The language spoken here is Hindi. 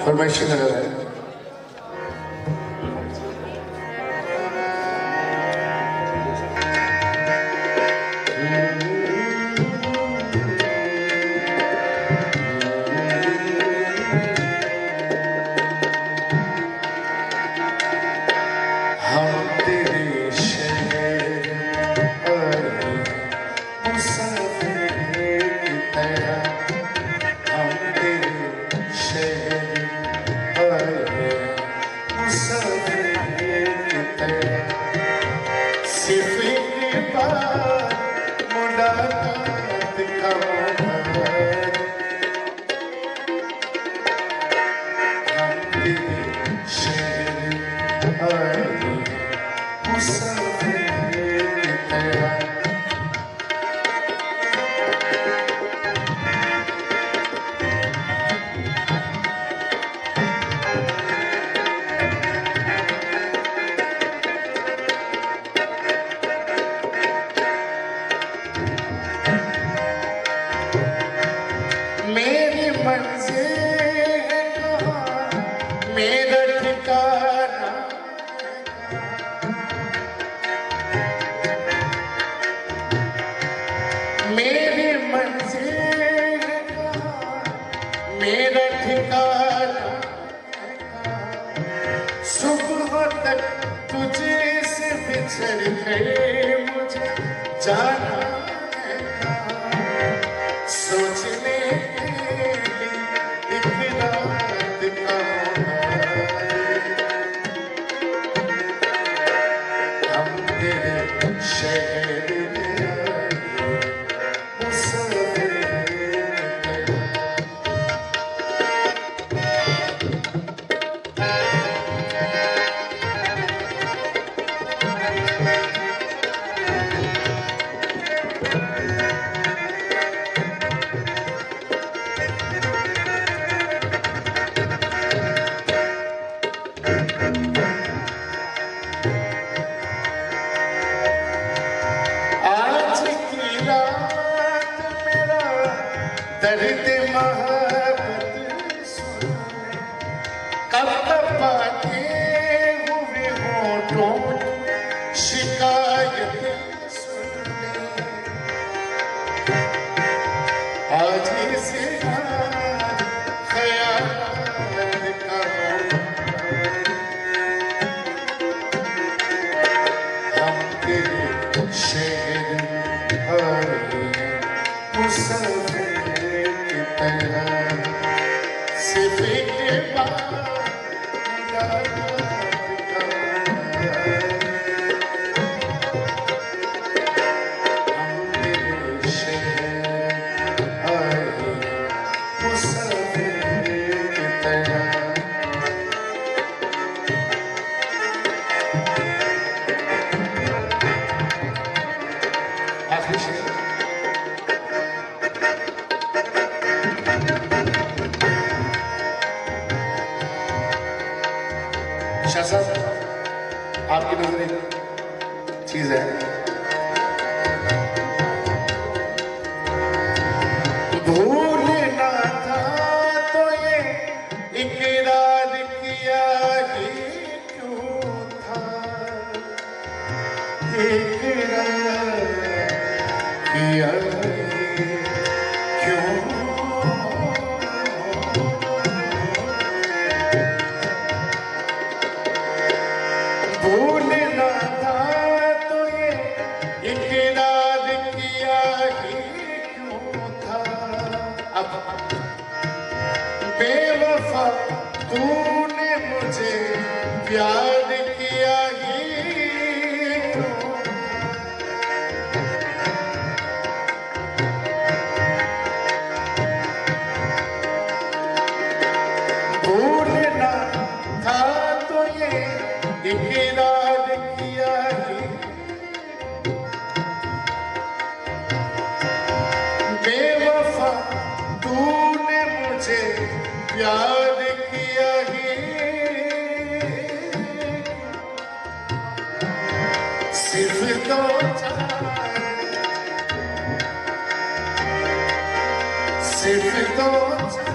फरमाइशी नजर है। मेरी मंजिल है कहाँ, मेरा ठिकाना, मेरी मंजिल है कहाँ, मेरा ठिकाना, सुबह तक तुझे से बिछड़ गए मुझे जाना है कहाँ, सोचने दर्द मोहब्बत सुन, कब पाते हुए होठों शिकायत सुन ले, आज से ख्याल करो, हम तेरे शहर आए मुसलमान सिर्फ एक बार शाह साहब, आपकी नजर एक चीज है, भूलना था तो ये इकरार किया ही क्यों था, इकरार किया क्यों, भूलना था तो ये इकरार किया ही क्यों था, अब बेवफा तूने मुझे प्यार किया ही क्यों, भूलना था तो ये इकरार किया ही, बेवफा तूने मुझे प्यार किया ही, सिर्फ दो चार, सिर्फ दो चार